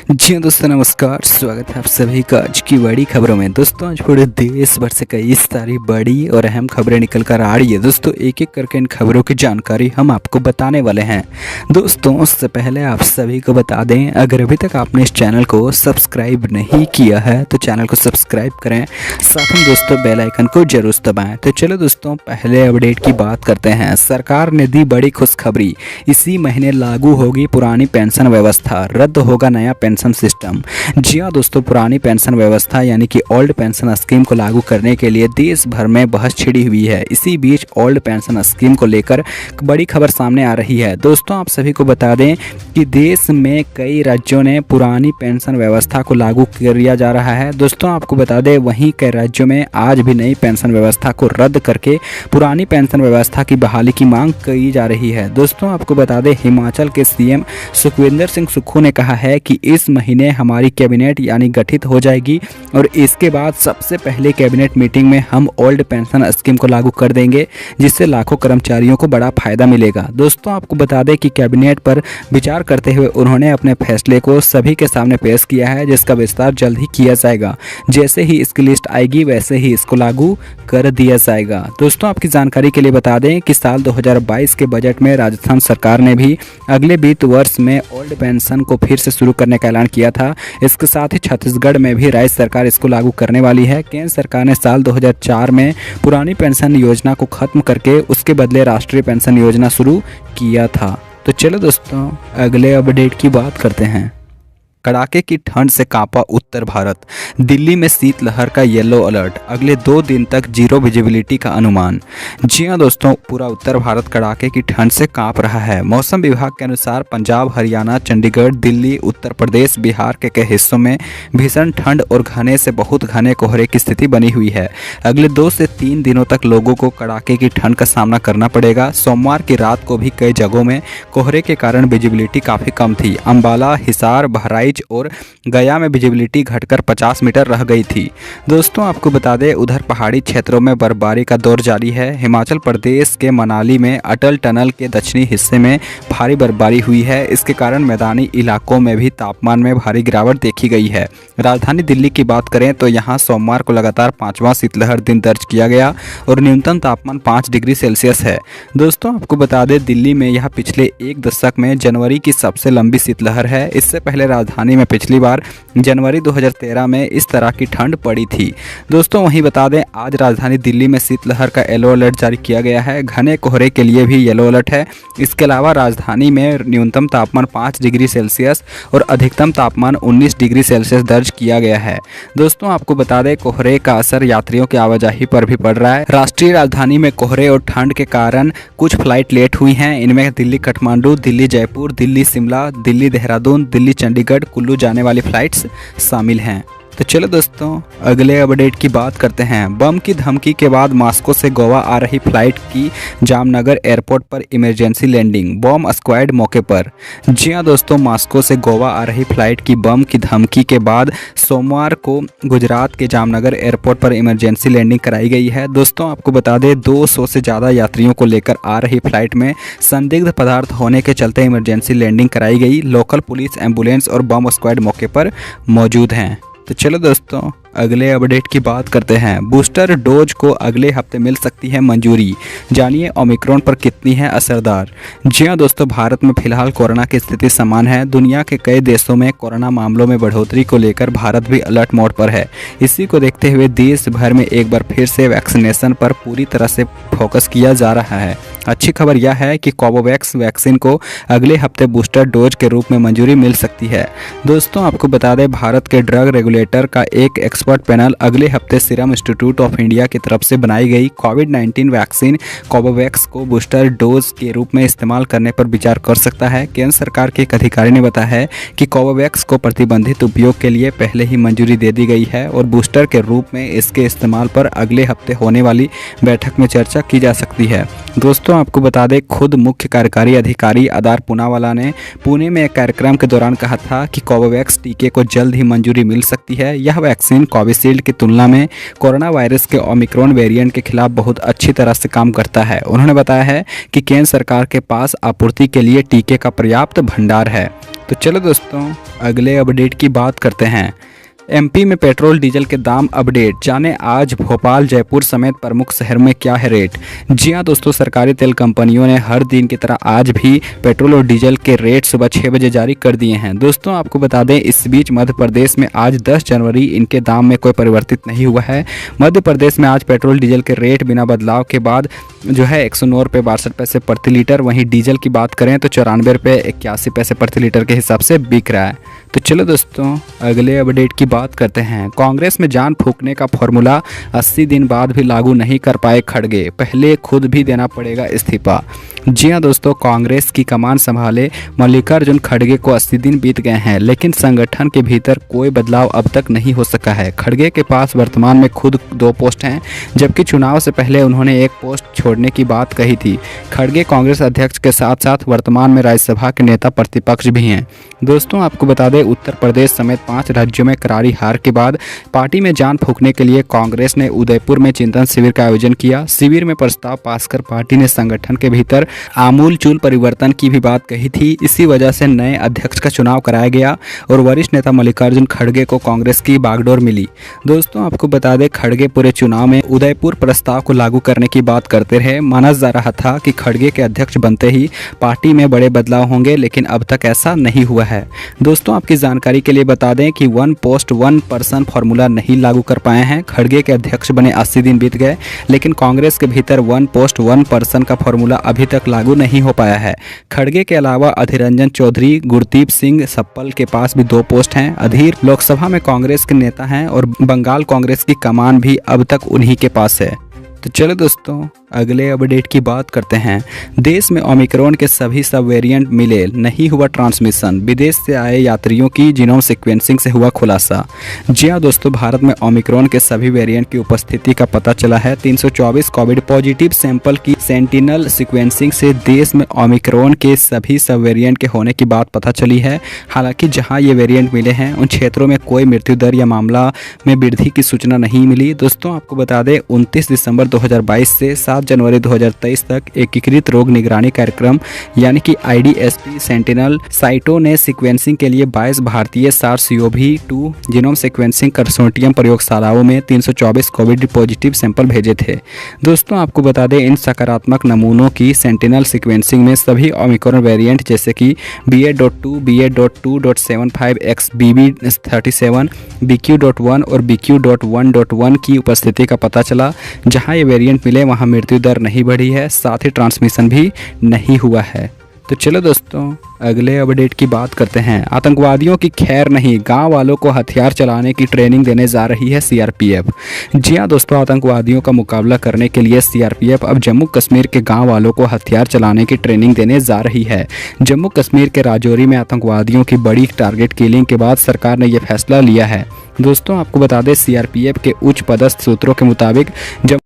जी हाँ दोस्तों, नमस्कार। स्वागत है आप सभी का आज की बड़ी खबरों में। दोस्तों आज पूरे देश भर से कई सारी बड़ी और अहम खबरें निकल कर आ रही है। दोस्तों एक एक करके इन खबरों की जानकारी हम आपको बताने वाले हैं। दोस्तों उससे पहले आप सभी को बता दें, अगर अभी तक आपने इस चैनल को सब्सक्राइब नहीं किया है तो चैनल को सब्सक्राइब करें, साथ में दोस्तों बेल आइकन को जरूर दबाएं। तो चलो दोस्तों पहले अपडेट की बात करते हैं। सरकार ने दी बड़ी खुशखबरी, इसी महीने लागू होगी पुरानी पेंशन व्यवस्था, रद्द होगा नया पेंशन सिस्टम। जी हाँ दोस्तों, पुरानी पेंशन व्यवस्था यानी कि ओल्ड पेंशन स्कीम को लागू करने के लिए देश भर में बहस छिड़ी हुई है। इसी बीच ओल्ड पेंशन स्कीम को लेकर बड़ी खबर सामने आ रही है। दोस्तों आप सभी को बता दें कि देश में कई राज्यों ने पुरानी पेंशन व्यवस्था को लागू किया जा रहा है। दोस्तों आपको बता दें, वहीं कई राज्यों में आज भी नई पेंशन व्यवस्था को रद्द करके पुरानी पेंशन व्यवस्था की बहाली की मांग की जा रही है। दोस्तों आपको बता दें, हिमाचल के सीएम सुखविंदर सिंह सुक्खू ने कहा है कि इस महीने हमारी कैबिनेट यानी गठित हो जाएगी और इसके बाद सबसे पहले कैबिनेट मीटिंग में हम ओल्ड पेंशन स्कीम को लागू कर देंगे, जिससे लाखों कर्मचारियों को बड़ा फायदा मिलेगा। दोस्तों आपको बता दें कि कैबिनेट पर विचार करते हुए उन्होंने अपने फैसले को सभी के सामने पेश किया है, जिसका विस्तार जल्द ही किया जाएगा। जैसे ही इसकी लिस्ट आएगी वैसे ही इसको लागू कर दिया जाएगा। दोस्तों आपकी जानकारी के लिए बता दें कि साल 2022 के बजट में राजस्थान सरकार ने भी अगले वित्त वर्ष में ओल्ड पेंशन को फिर से शुरू करने का ऐलान किया था। इसके साथ ही छत्तीसगढ़ में भी राज्य सरकार इसको लागू करने वाली है। केंद्र सरकार ने साल 2004 में पुरानी पेंशन योजना को खत्म करके उसके बदले राष्ट्रीय पेंशन योजना शुरू किया था। तो चलो दोस्तों अगले अपडेट की बात करते हैं। कड़ाके की ठंड से कांपा उत्तर भारत, दिल्ली में शीतलहर का येलो अलर्ट, अगले 2 दिन तक जीरो विजिबिलिटी का अनुमान। जी हाँ दोस्तों, पूरा उत्तर भारत कड़ाके की ठंड से कांप रहा है। मौसम विभाग के अनुसार पंजाब, हरियाणा, चंडीगढ़, दिल्ली, उत्तर प्रदेश, बिहार के कई हिस्सों में भीषण ठंड और घने से बहुत घने कोहरे की स्थिति बनी हुई है। अगले 2 से 3 दिनों तक लोगों को कड़ाके की ठंड का सामना करना पड़ेगा। सोमवार की रात को भी कई जगहों में कोहरे के कारण विजिबिलिटी काफ़ी कम थी। अंबाला, हिसार, बहराइच और गया में विजिबिलिटी घटकर 50 मीटर रह गई थी। दोस्तों आपको बता दें, उधर पहाड़ी क्षेत्रों में बर्फबारी का दौर जारी है। हिमाचल प्रदेश के मनाली में अटल टनल के दक्षिणी हिस्से में भारी बर्फबारी हुई है। इसके कारण मैदानी इलाकों में भी तापमान में भारी गिरावट देखी गई है। राजधानी दिल्ली की बात करें तो यहाँ सोमवार को लगातार 5वां शीतलहर दिन दर्ज किया गया और न्यूनतम तापमान 5 डिग्री सेल्सियस है। दोस्तों आपको बता दें, दिल्ली में यह पिछले 1 दशक में जनवरी की सबसे लंबी शीतलहर है। इससे पहले राजधानी में पिछली बार जनवरी 2013 में इस तरह की ठंड पड़ी थी। दोस्तों वहीं बता दें, आज राजधानी दिल्ली में शीतलहर का येलो अलर्ट जारी किया गया है। घने कोहरे के लिए भी येलो अलर्ट है। इसके अलावा राजधानी में न्यूनतम तापमान 5 डिग्री सेल्सियस और अधिकतम तापमान 19 डिग्री सेल्सियस दर्ज किया गया है। दोस्तों आपको बता दें, कोहरे का असर यात्रियों की आवाजाही पर भी पड़ रहा है। राष्ट्रीय राजधानी में कोहरे और ठंड के कारण कुछ फ्लाइट लेट हुई हैं। इनमें दिल्ली काठमांडू, दिल्ली जयपुर, दिल्ली शिमला, दिल्ली देहरादून, दिल्ली चंडीगढ़, कुल्लू जाने वाली फ्लाइट्स शामिल हैं। तो चलो दोस्तों अगले अपडेट की बात करते हैं। बम की धमकी के बाद मास्को से गोवा आ रही फ्लाइट की जामनगर एयरपोर्ट पर इमरजेंसी लैंडिंग, बम स्क्वाड मौके पर। जी हाँ दोस्तों, मास्को से गोवा आ रही फ्लाइट की बम की धमकी के बाद सोमवार को गुजरात के जामनगर एयरपोर्ट पर इमरजेंसी लैंडिंग कराई गई है। दोस्तों आपको बता दें, 200 से ज़्यादा यात्रियों को लेकर आ रही फ्लाइट में संदिग्ध पदार्थ होने के चलते इमरजेंसी लैंडिंग कराई गई। लोकल पुलिस, एम्बुलेंस और बम स्क्वाड मौके पर मौजूद हैं। तो चलो दोस्तों अगले अपडेट की बात करते हैं। बूस्टर डोज को अगले हफ्ते मिल सकती है मंजूरी, जानिए ओमिक्रॉन पर कितनी है असरदार। जी हाँ दोस्तों, भारत में फिलहाल कोरोना की स्थिति समान है। दुनिया के कई देशों में कोरोना मामलों में बढ़ोतरी को लेकर भारत भी अलर्ट मोड पर है। इसी को देखते हुए देश भर में एक बार फिर से वैक्सीनेशन पर पूरी तरह से फोकस किया जा रहा है। अच्छी खबर यह है कि कोवोवैक्स वैक्सीन को अगले हफ्ते बूस्टर डोज के रूप में मंजूरी मिल सकती है। दोस्तों आपको बता दें, भारत के ड्रग रेगुलेटर का एक एक्सपर्ट पैनल अगले हफ्ते सीरम इंस्टीट्यूट ऑफ इंडिया की तरफ से बनाई गई कोविड-19 वैक्सीन कोवोवैक्स को बूस्टर डोज के रूप में इस्तेमाल करने पर विचार कर सकता है। केंद्र सरकार के एक अधिकारी ने बताया है कि कोवोवैक्स को प्रतिबंधित उपयोग के लिए पहले ही मंजूरी दे दी गई है और बूस्टर के रूप में इसके इस्तेमाल पर अगले हफ्ते होने वाली बैठक में चर्चा की जा सकती है। दोस्तों आपको बता दें, खुद मुख्य कार्यकारी अधिकारी आदार पूनावाला ने पुणे में एक कार्यक्रम के दौरान कहा था कि कोवोवैक्स टीके को जल्द ही मंजूरी मिल सकती है। यह वैक्सीन कोविशील्ड की तुलना में कोरोना वायरस के ओमिक्रॉन वेरिएंट के खिलाफ बहुत अच्छी तरह से काम करता है। उन्होंने बताया है कि केंद्र सरकार के पास आपूर्ति के लिए टीके का पर्याप्त भंडार है। तो तो चलो दोस्तों अगले अपडेट की बात करते हैं। एमपी में पेट्रोल डीजल के दाम अपडेट, जाने आज भोपाल जयपुर समेत प्रमुख शहर में क्या है रेट। जी हां दोस्तों, सरकारी तेल कंपनियों ने हर दिन की तरह आज भी पेट्रोल और डीजल के रेट सुबह 6 बजे जारी कर दिए हैं। दोस्तों आपको बता दें, इस बीच मध्य प्रदेश में आज 10 जनवरी इनके दाम में कोई परिवर्तित नहीं हुआ है। मध्य प्रदेश में आज पेट्रोल डीजल के रेट बिना बदलाव के बाद जो है 109 रुपये 62 पैसे प्रति लीटर, वहीं डीजल की बात करें तो 94 रुपये 81 पैसे प्रति लीटर के हिसाब से बिक रहा है। तो चलो दोस्तों अगले अपडेट की बात करते हैं। कांग्रेस में जान फूंकने का फॉर्मूला 80 दिन बाद भी लागू नहीं कर पाए खड़गे, पहले खुद भी देना पड़ेगा इस्तीफा। जी हां दोस्तों, कांग्रेस की कमान संभाले मल्लिकार्जुन खड़गे को 80 दिन बीत गए हैं, लेकिन संगठन के भीतर कोई बदलाव अब तक नहीं हो सका है। खड़गे के पास वर्तमान में खुद 2 पोस्ट हैं, जबकि चुनाव से पहले उन्होंने 1 पोस्ट छोड़ने की बात कही थी। खड़गे कांग्रेस अध्यक्ष के साथ साथ वर्तमान में राज्यसभा के नेता प्रतिपक्ष भी हैं। दोस्तों आपको बता दें, उत्तर प्रदेश समेत 5 राज्यों में करारी हार के बाद पार्टी में जान फूंकने के लिए कांग्रेस ने उदयपुर में चिंतन शिविर का आयोजन किया। शिविर में प्रस्ताव पास कर पार्टी ने संगठन के भीतर आमूलचूल परिवर्तन की भी बात कही थी। इसी वजह से नए अध्यक्ष का चुनाव कराया गया और वरिष्ठ नेता मल्लिकार्जुन खड़गे को कांग्रेस की बागडोर मिली। दोस्तों आपको बता दें, खड़गे पूरे चुनाव में उदयपुर प्रस्ताव को लागू करने की बात करते रहे। माना जा रहा था कि खड़गे के अध्यक्ष बनते ही पार्टी में बड़े बदलाव होंगे, लेकिन अब तक ऐसा नहीं हुआ है। दोस्तों आपकी जानकारी के लिए बता दें कि 1 पोस्ट 1 पर्सन फॉर्मूला नहीं लागू कर पाए हैं। खड़गे के अध्यक्ष बने 80 दिन बीत गए, लेकिन कांग्रेस के भीतर 1 पोस्ट 1 पर्सन का फॉर्मूला अभी तक लागू नहीं हो पाया है। खड़गे के अलावा अधीर रंजन चौधरी, गुरदीप सिंह सप्पल के पास भी 2 पोस्ट हैं। अधीर लोकसभा में कांग्रेस के नेता हैं और बंगाल कांग्रेस की कमान भी अब तक उन्हीं के पास है। तो चलो दोस्तों अगले अपडेट की बात करते हैं। देश में ओमिक्रॉन के सभी सब वेरिएंट मिले, नहीं हुआ ट्रांसमिशन, विदेश से आए यात्रियों की जीनोम सीक्वेंसिंग से हुआ खुलासा। जी हां दोस्तों, भारत में ओमिक्रॉन के सभी वेरिएंट की उपस्थिति का पता चला है। 324 कोविड पॉजिटिव सैंपल की सेंटिनल सीक्वेंसिंग से देश में ओमिक्रॉन के सभी सब वेरिएंट के होने की बात पता चली है। हालांकि जहां ये वेरिएंट मिले हैं उन क्षेत्रों में कोई मृत्यु दर या मामला में वृद्धि की सूचना नहीं मिली। दोस्तों आपको बता दें, 29 दिसंबर 2022 से 7 जनवरी 2023 तक एकीकृत रोग निगरानी कार्यक्रम यानी कि IDSP सेंटिनल साइटों ने सीक्वेंसिंग के लिए 22 भारतीय SARS-CoV-2 जीनोम सीक्वेंसिंग कंसोर्टियम प्रयोगशालाओं में 324 कोविड पॉजिटिव सैंपल भेजे थे। दोस्तों आपको बता दें, इन सकारात्मक नमूनों की सेंटिनल सीक्वेंसिंग में सभी ओमिक्रॉन वेरिएंट जैसे कि BA.2, BA.2.75, XBB.37, BQ.1 और BQ.1.1 की उपस्थिति का पता चला। जहां ये वेरिएंट मिले वहां मृत्यु दर नहीं बढ़ी है, साथ ही ट्रांसमिशन भी नहीं हुआ है। तो चलो दोस्तों अगले अपडेट की बात करते हैं। आतंकवादियों की खैर नहीं, गांव वालों को हथियार चलाने की ट्रेनिंग देने जा रही है CRPF। जी हां दोस्तों, आतंकवादियों का मुकाबला करने के लिए CRPF अब जम्मू कश्मीर के गांव वालों को हथियार चलाने की ट्रेनिंग देने जा रही है। जम्मू कश्मीर के राजौरी में आतंकवादियों की बड़ी टारगेट किलिंग के बाद सरकार ने यह फैसला लिया है। दोस्तों आपको बता दें, CRPF के उच्च पदस्थ सूत्रों के मुताबिक जब